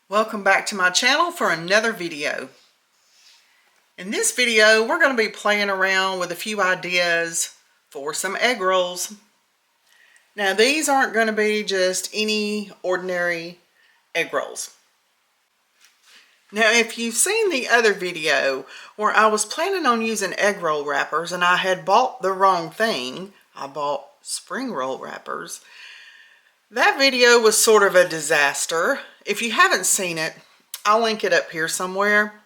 Welcome back to my channel for another video. In this video, we're going to be playing around with a few ideas for some egg rolls. Now, these aren't going to be just any ordinary egg rolls. Now, if you've seen the other video where I was planning on using egg roll wrappers and I had bought the wrong thing, I bought spring roll wrappers. That video was sort of a disaster. If you haven't seen it, I'll link it up here somewhere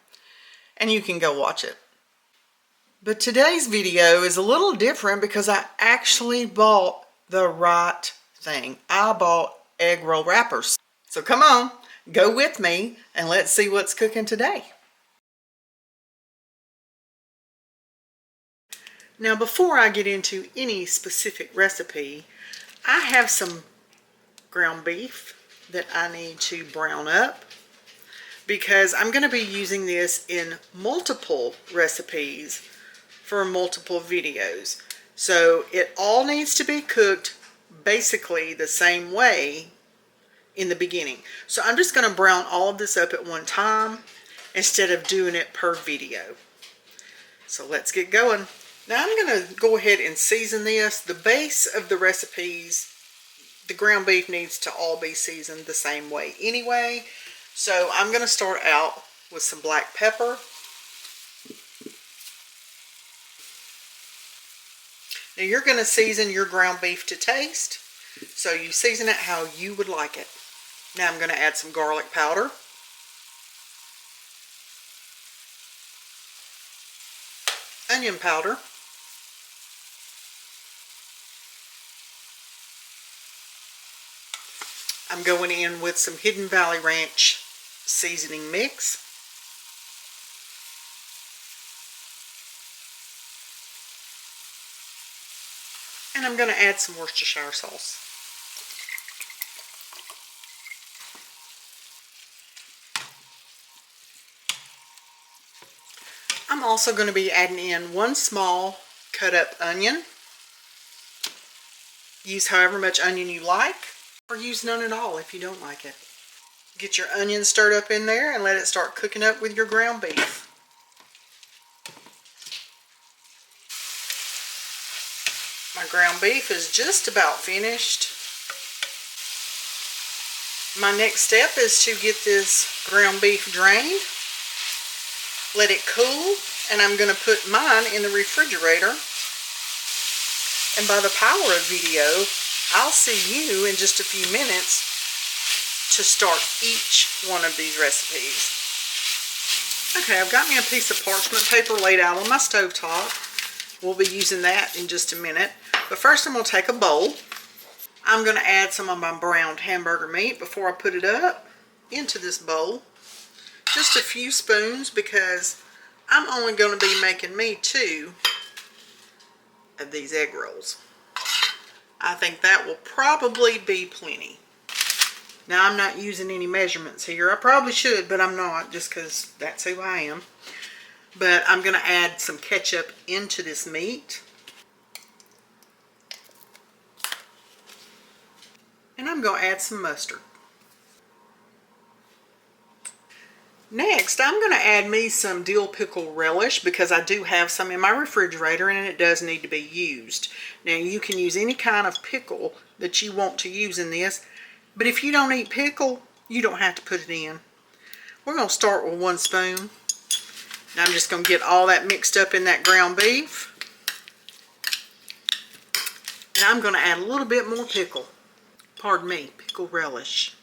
and you can go watch it. But today's video is a little different because I actually bought the right thing. I bought egg roll wrappers. So come on, go with me and let's see what's cooking today. Now, before I get into any specific recipe, I have some ground beef that I need to brown up because I'm going to be using this in multiple recipes for multiple videos. So it all needs to be cooked basically the same way in the beginning. So I'm just going to brown all of this up at one time instead of doing it per video. So let's get going. Now I'm going to go ahead and season this. The base of the recipes, the ground beef needs to all be seasoned the same way anyway. So I'm going to start out with some black pepper. Now you're going to season your ground beef to taste. So you season it how you would like it. Now I'm going to add some garlic powder. Onion powder. I'm going in with some Hidden Valley Ranch seasoning mix. And I'm going to add some Worcestershire sauce. I'm also going to be adding in one small cut up onion. Use however much onion you like. Or use none at all if you don't like it. Get your onion stirred up in there and let it start cooking up with your ground beef. My ground beef is just about finished. My next step is to get this ground beef drained. Let it cool, and I'm going to put mine in the refrigerator. And by the power of video, I'll see you in just a few minutes to start each one of these recipes. Okay, I've got me a piece of parchment paper laid out on my stovetop. We'll be using that in just a minute. But first I'm going to take a bowl. I'm going to add some of my browned hamburger meat before I put it up into this bowl. Just a few spoons because I'm only going to be making me 2 of these egg rolls. I think that will probably be plenty. Now, I'm not using any measurements here. I probably should, but I'm not, just because that's who I am. But I'm going to add some ketchup into this meat. And I'm going to add some mustard. Next, I'm going to add me some dill pickle relish because I do have some in my refrigerator and it does need to be used. Now, you can use any kind of pickle that you want to use in this, but if you don't eat pickle, you don't have to put it in. We're going to start with 1 spoon. Now, I'm just going to get all that mixed up in that ground beef. And I'm going to add a little bit more pickle. Pardon me, pickle relish.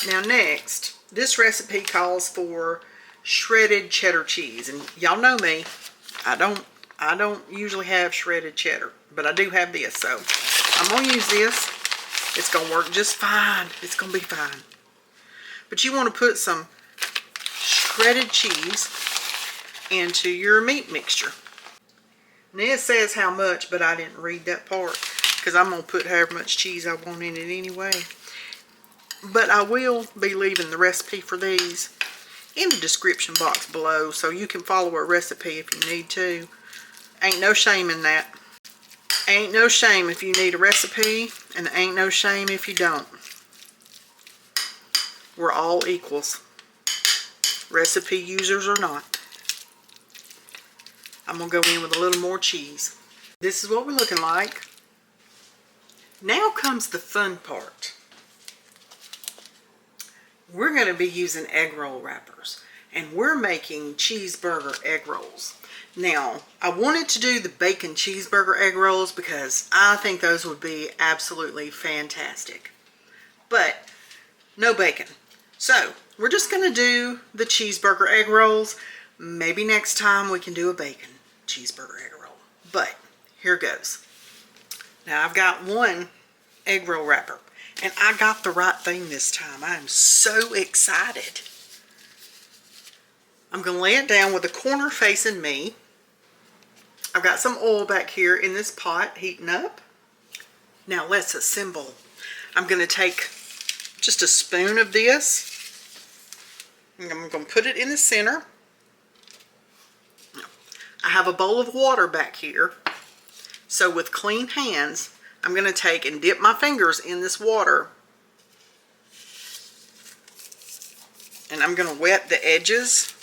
Now next, this recipe calls for shredded cheddar cheese, and y'all know me, I don't usually have shredded cheddar, but I do have this, so I'm going to use this. It's going to work just fine. It's going to be fine. But you want to put some shredded cheese into your meat mixture. And it says how much, but I didn't read that part because I'm going to put however much cheese I want in it anyway. But I will be leaving the recipe for these in the description box below so you can follow a recipe if you need to. Ain't no shame in that. Ain't no shame if you need a recipe, and ain't no shame if you don't. We're all equals, recipe users or not. I'm going to go in with a little more cheese. This is what we're looking like. Now comes the fun part. We're going to be using egg roll wrappers, and we're making cheeseburger egg rolls. Now, I wanted to do the bacon cheeseburger egg rolls because I think those would be absolutely fantastic. But no bacon. So, we're just going to do the cheeseburger egg rolls. Maybe next time we can do a bacon cheeseburger egg roll. But here goes. Now, I've got one egg roll wrapper, and I got the right thing this time. I am so excited. I'm going to lay it down with the corner facing me. I've got some oil back here in this pot heating up. Now let's assemble. I'm going to take just a spoon of this. And I'm going to put it in the center. I have a bowl of water back here. So with clean hands, I'm going to take and dip my fingers in this water. And I'm going to wet the edges.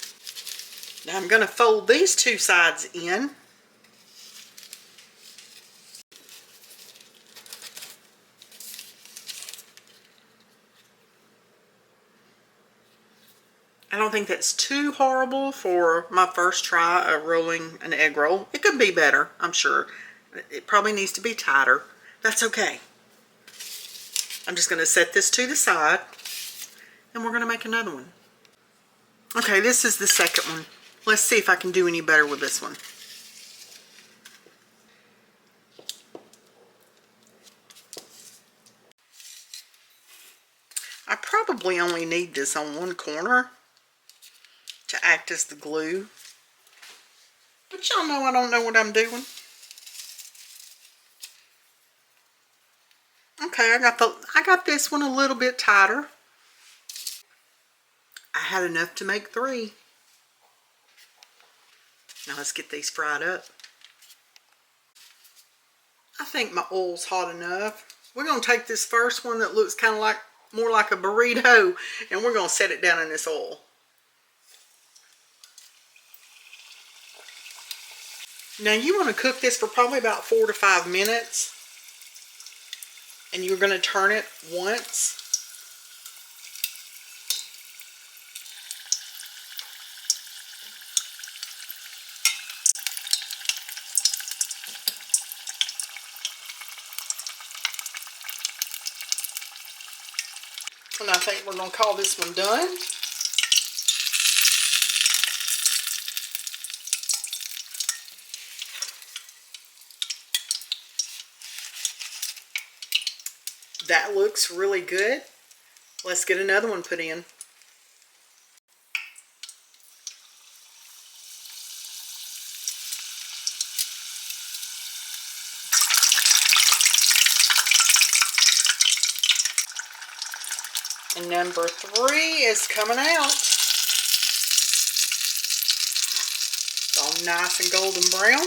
Now I'm going to fold these two sides in. I don't think that's too horrible for my first try of rolling an egg roll. It could be better, I'm sure. It probably needs to be tighter. That's okay. I'm just going to set this to the side, and we're going to make another one. Okay, this is the second one. Let's see if I can do any better with this one. I probably only need this on one corner to act as the glue. But y'all know I don't know what I'm doing. Okay, I got this one a little bit tighter. I had enough to make 3. Now let's get these fried up. I think my oil's hot enough. We're going to take this first one that looks kind of like more like a burrito, and we're going to set it down in this oil. Now you want to cook this for probably about 4 to 5 minutes. And you're going to turn it once. And I think we're going to call this one done. That looks really good. Let's get another one put in. And number 3 is coming out. It's all nice and golden brown.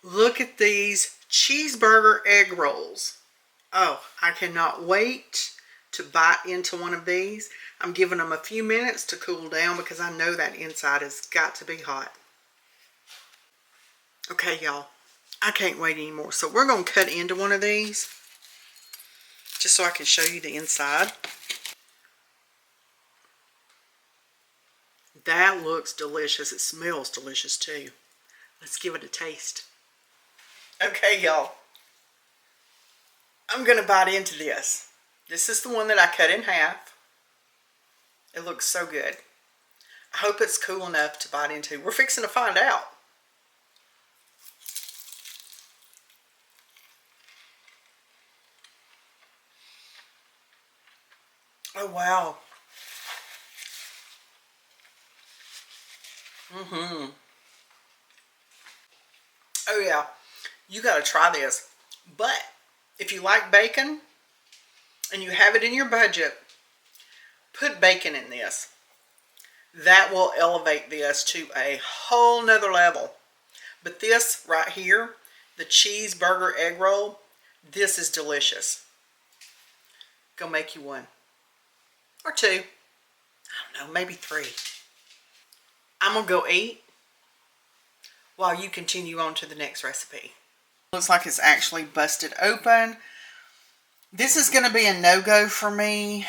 Look at these cheeseburger egg rolls. Oh, I cannot wait to bite into one of these. I'm giving them a few minutes to cool down because I know that inside has got to be hot. Okay, y'all. I can't wait anymore. So we're going to cut into one of these just so I can show you the inside. That looks delicious. It smells delicious too. Let's give it a taste. Okay, y'all. I'm going to bite into this. This is the one that I cut in half. It looks so good. I hope it's cool enough to bite into. We're fixing to find out. Oh, wow. Oh, yeah. You got to try this. But if you like bacon and you have it in your budget, put bacon in this. That will elevate this to a whole nother level. But this right here, the cheeseburger egg roll, This is delicious. Go make you one. Or two. I don't know, maybe 3. I'm gonna go eat while you continue on to the next recipe. Looks like it's actually busted open. This is gonna be a no-go for me,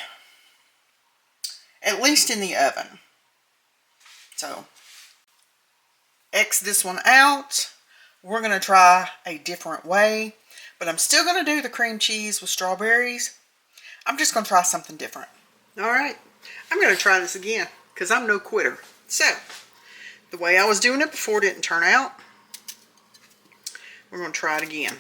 at least in the oven. So, X this one out. We're gonna try a different way, but I'm still gonna do the cream cheese with strawberries. I'm just gonna try something different. All right, I'm gonna try this again because I'm no quitter. So, the way I was doing it before didn't turn out. We're gonna try it again.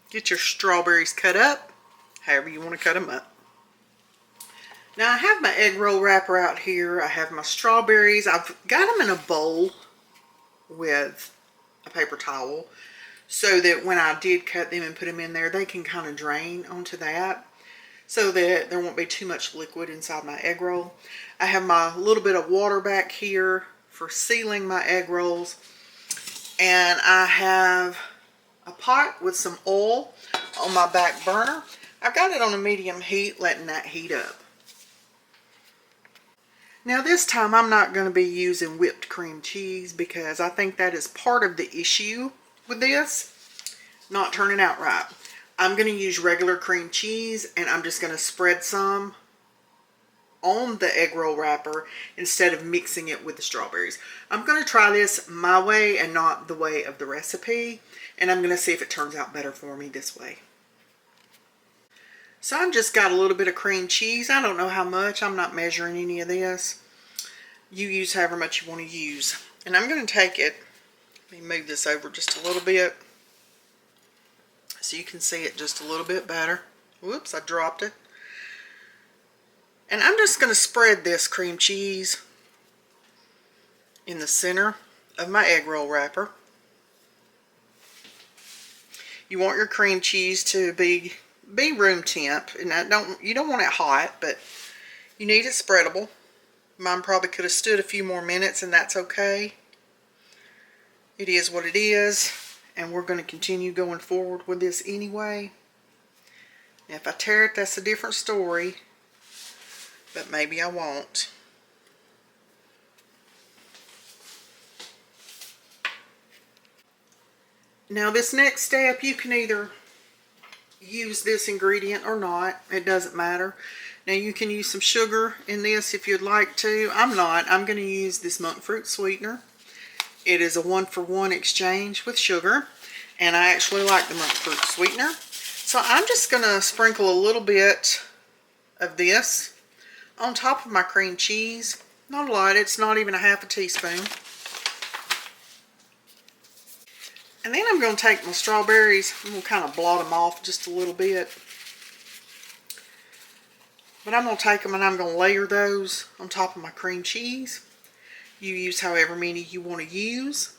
Get your strawberries cut up, however you want to cut them up. Now I have my egg roll wrapper out here. I have my strawberries. I've got them in a bowl with a paper towel so that when I did cut them and put them in there, they can kind of drain onto that so that there won't be too much liquid inside my egg roll. I have my little bit of water back here for sealing my egg rolls. And I have a pot with some oil on my back burner. I've got it on a medium heat, letting that heat up. Now this time I'm not going to be using whipped cream cheese because I think that is part of the issue with this not turning out right. I'm going to use regular cream cheese, and I'm just going to spread some on the egg roll wrapper instead of mixing it with the strawberries. I'm going to try this my way and not the way of the recipe, and I'm going to see if it turns out better for me this way. So I've just got a little bit of cream cheese. I don't know how much. I'm not measuring any of this. You use however much you want to use. And I'm going to take it, let me move this over just a little bit so you can see it just a little bit better. Whoops, I dropped it. And I'm just going to spread this cream cheese in the center of my egg roll wrapper. You want your cream cheese to be room temp, and you don't want it hot, but you need it spreadable. Mine probably could have stood a few more minutes, and that's okay. It is what it is, and we're going to continue going forward with this anyway. Now, if I tear it, that's a different story, but maybe I won't. Now this next step, you can either use this ingredient or not. It doesn't matter. Now you can use some sugar in this if you'd like to. I'm not. I'm going to use this monk fruit sweetener. It is a 1-for-1 exchange with sugar, and I actually like the monk fruit sweetener. So I'm just going to sprinkle a little bit of this on top of my cream cheese. Not a lot. It's not even a half a teaspoon. And then I'm going to take my strawberries, I'm going to kind of blot them off just a little bit. But I'm going to take them and I'm going to layer those on top of my cream cheese. You use however many you want to use.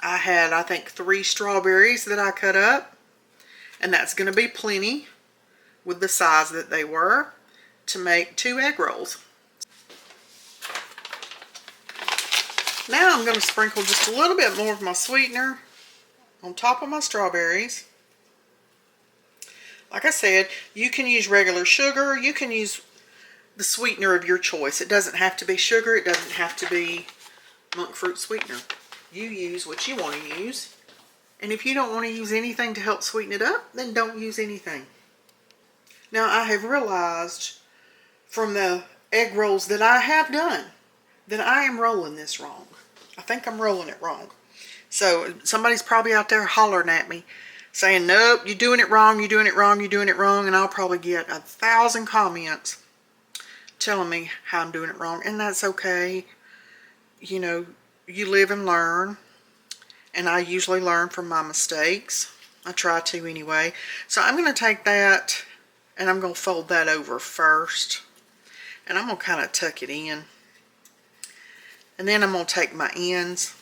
I had, I think, 3 strawberries that I cut up. And that's going to be plenty with the size that they were to make 2 egg rolls. Now I'm going to sprinkle just a little bit more of my sweetener on top of my strawberries. Like I said, you can use regular sugar. You can use the sweetener of your choice. It doesn't have to be sugar. It doesn't have to be monk fruit sweetener. You use what you want to use. And if you don't want to use anything to help sweeten it up, then don't use anything. Now I have realized from the egg rolls that I have done that I am rolling this wrong. I think I'm rolling it wrong. So somebody's probably out there hollering at me saying, nope, you're doing it wrong, you're doing it wrong, you're doing it wrong. And I'll probably get 1,000 comments telling me how I'm doing it wrong. And that's okay. You know, you live and learn. And I usually learn from my mistakes. I try to anyway. So I'm going to take that and I'm going to fold that over first. And I'm going to kind of tuck it in. And then I'm going to take my ends.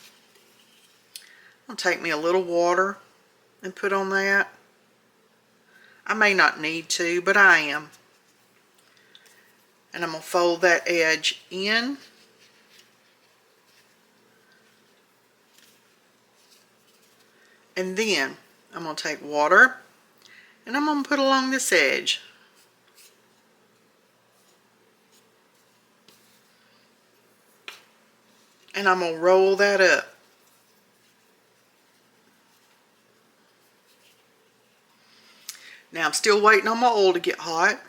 I'm going to take me a little water and put on that. I may not need to, but I am. And I'm going to fold that edge in. And then I'm going to take water and I'm going to put along this edge. And I'm going to roll that up. Now I'm still waiting on my oil to get hot.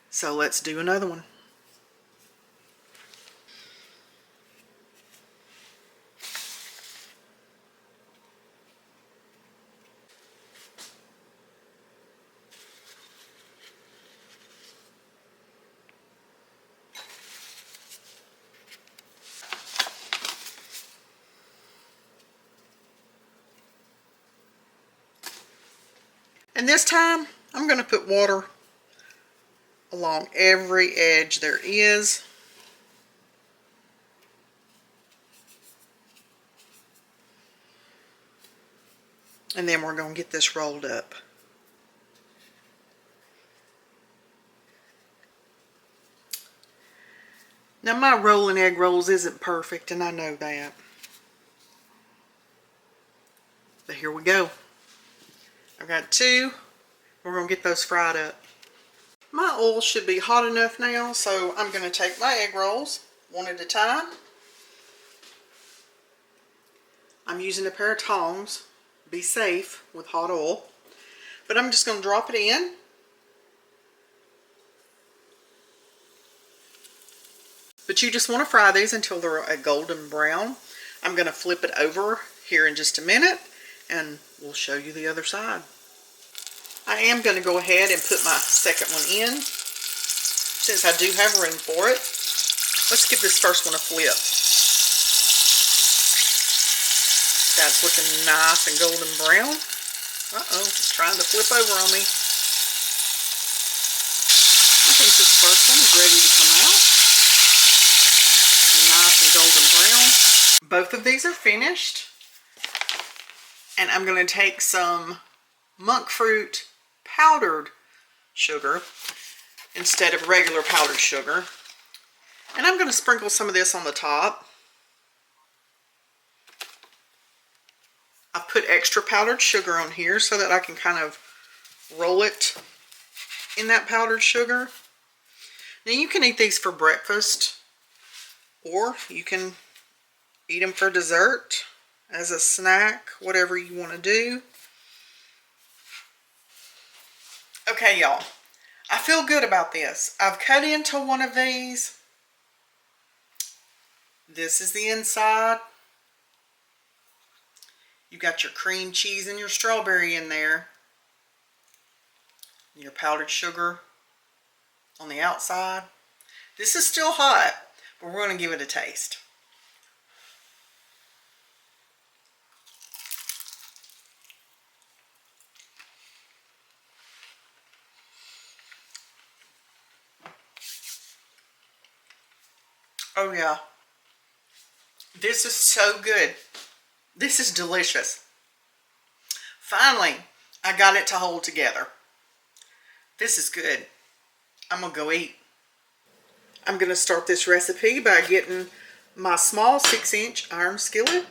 So let's do another one. And this time I'm going to put water along every edge there is. And then we're going to get this rolled up. Now my rolling egg rolls isn't perfect, and I know that. But here we go. I've got two. We're going to get those fried up. My oil should be hot enough now, so I'm going to take my egg rolls one at a time. I'm using a pair of tongs. Be safe with hot oil. But I'm just going to drop it in. But you just want to fry these until they're a golden brown. I'm going to flip it over here in just a minute and we'll show you the other side. I am going to go ahead and put my second one in since I do have room for it. Let's give this first one a flip. That's looking nice and golden brown. Uh-oh, it's trying to flip over on me. I think this first one is ready to come out. Nice and golden brown. Both of these are finished. And I'm going to take some monk fruit powdered sugar instead of regular powdered sugar. And I'm going to sprinkle some of this on the top. I put extra powdered sugar on here so that I can kind of roll it in that powdered sugar. Now you can eat these for breakfast, or you can eat them for dessert, as a snack, whatever you want to do. Okay, y'all, I feel good about this. I've cut into one of these. This is the inside. You've got your cream cheese and your strawberry in there. Your powdered sugar on the outside. This is still hot, but we're going to give it a taste. Oh yeah. This is so good. This is delicious. Finally, I got it to hold together. This is good. I'm going to go eat. I'm going to start this recipe by getting my small 6-inch iron skillet,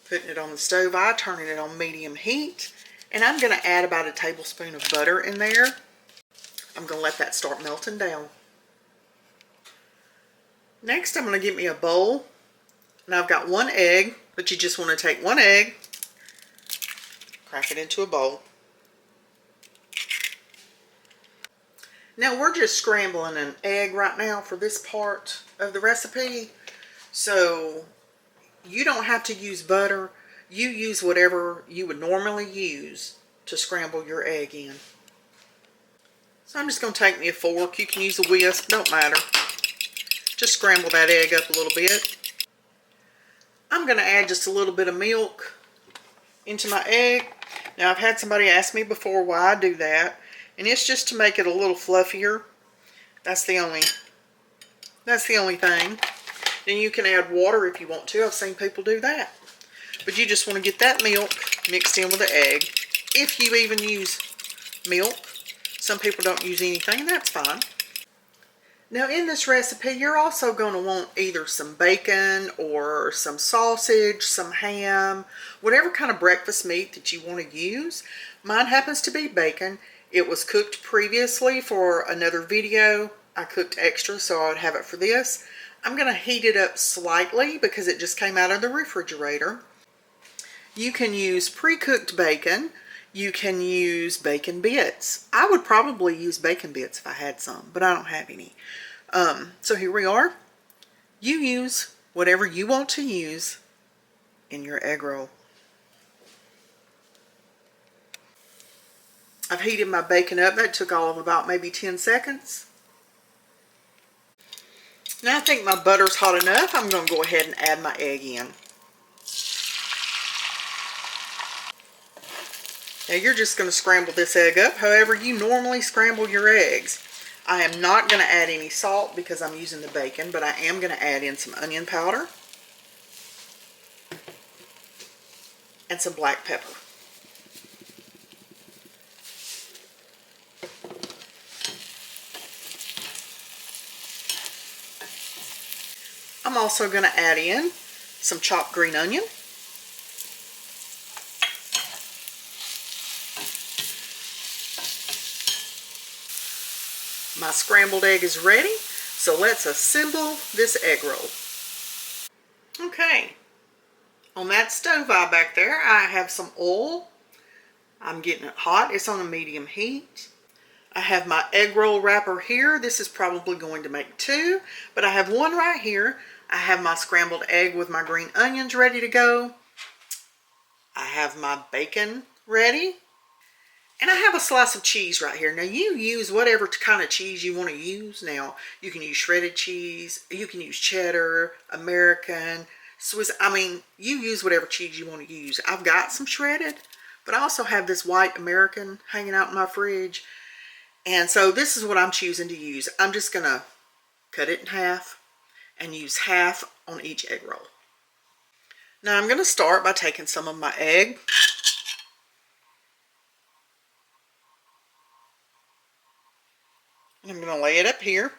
putting it on the stove, turning it on medium heat, and I'm going to add about a tablespoon of butter in there. I'm going to let that start melting down. Next, I'm going to get me a bowl, and I've got 1 egg, but you just want to take 1 egg, crack it into a bowl. Now we're just scrambling an egg right now for this part of the recipe, so you don't have to use butter. You use whatever you would normally use to scramble your egg in. So I'm just going to take me a fork. You can use a whisk, don't matter. Just scramble that egg up a little bit. I'm going to add just a little bit of milk into my egg. Now I've had somebody ask me before why I do that, and it's just to make it a little fluffier. That's the only thing. Then you can add water if you want to. I've seen people do that. But you just want to get that milk mixed in with the egg. If you even use milk. Some people don't use anything, that's fine. Now in this recipe, you're also going to want either some bacon or some sausage, some ham, whatever kind of breakfast meat that you want to use. Mine happens to be bacon. It was cooked previously for another video. I cooked extra so I would have it for this. I'm going to heat it up slightly because it just came out of the refrigerator. You can use pre-cooked bacon. You can use bacon bits. I would probably use bacon bits if I had some, but I don't have any. So here we are. You use whatever you want to use in your egg roll. I've heated my bacon up. That took all of about maybe 10 seconds. Now I think my butter's hot enough. I'm going to go ahead and add my egg in. Now you're just going to scramble this egg up however you normally scramble your eggs. I am not going to add any salt because I'm using the bacon, but I am going to add in some onion powder and some black pepper. I'm also going to add in some chopped green onion. My scrambled egg is ready, so let's assemble this egg roll. Okay, on that stove back there, I have some oil. I'm getting it hot. It's on a medium heat. I have my egg roll wrapper here. This is probably going to make 2, but I have one right here. I have my scrambled egg with my green onions ready to go. I have my bacon ready. And I have a slice of cheese right here. Now you use whatever kind of cheese you want to use. Now you can use shredded cheese, you can use cheddar, American, Swiss. I mean, you use whatever cheese you want to use. I've got some shredded, but I also have this white American hanging out in my fridge. And so this is what I'm choosing to use. I'm just going to cut it in half and use half on each egg roll. Now I'm going to start by taking some of my egg. And I'm going to lay it up here.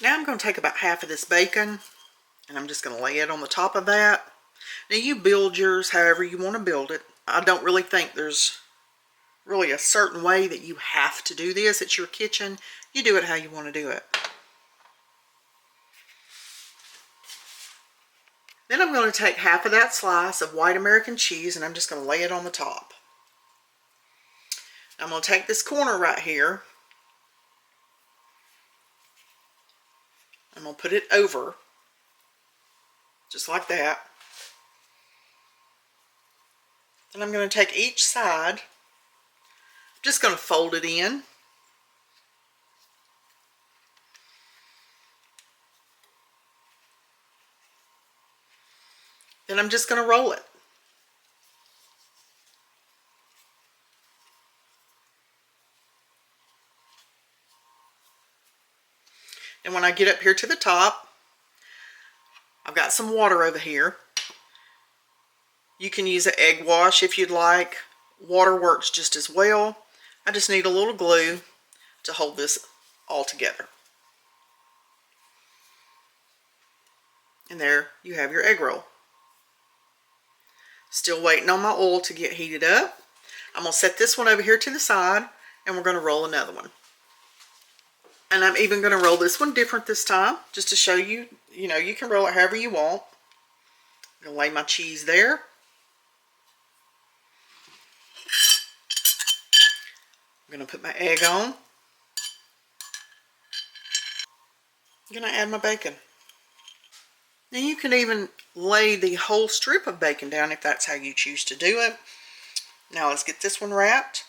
Now I'm going to take about half of this bacon and I'm just going to lay it on the top of that. Now you build yours however you want to build it. I don't really think there's really a certain way that you have to do this. It's your kitchen. You do it how you want to do it. Then I'm going to take half of that slice of white American cheese and I'm just going to lay it on the top. I'm going to take this corner right here. I'm going to put it over, just like that. And I'm going to take each side, just going to fold it in. Then I'm just going to roll it. And when I get up here to the top, I've got some water over here. You can use an egg wash if you'd like. Water works just as well. I just need a little glue to hold this all together. And there you have your egg roll. Still waiting on my oil to get heated up. I'm going to set this one over here to the side and we're going to roll another one. And I'm even going to roll this one different this time, just to show you, you can roll it however you want. I'm going to lay my cheese there. I'm going to put my egg on. I'm going to add my bacon. Now you can even lay the whole strip of bacon down if that's how you choose to do it. Now let's get this one wrapped.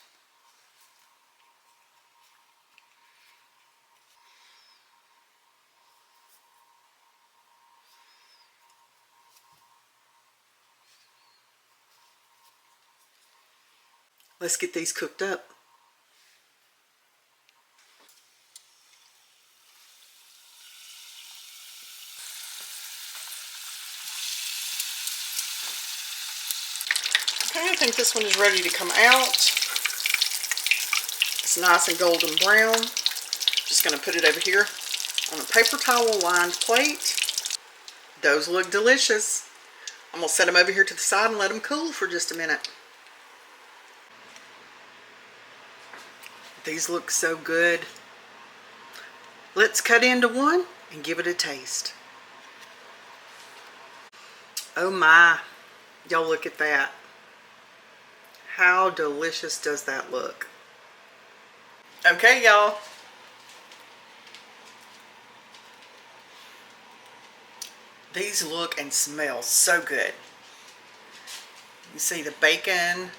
Let's get these cooked up. Okay, I think this one is ready to come out. It's nice and golden brown. Just going to put it over here on a paper towel lined plate. Those look delicious. I'm going to set them over here to the side and let them cool for just a minute. These look so good. Let's cut into one and give it a taste. Oh my, y'all look at that. How delicious does that look? Okay, y'all. These look and smell so good. You see the bacon,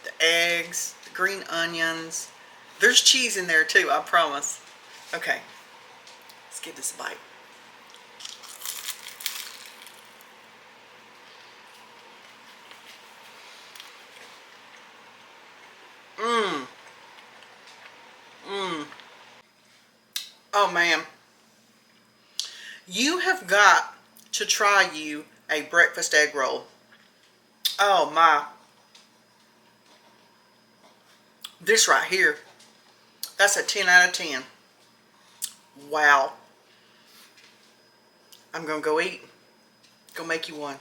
the eggs, the green onions. There's cheese in there too, I promise. Okay, let's give this a bite. Mmm. Mmm. Oh man. You have got to try you a breakfast egg roll. Oh my. This right here, that's a 10 out of 10. Wow. I'm gonna go eat. Go make you one.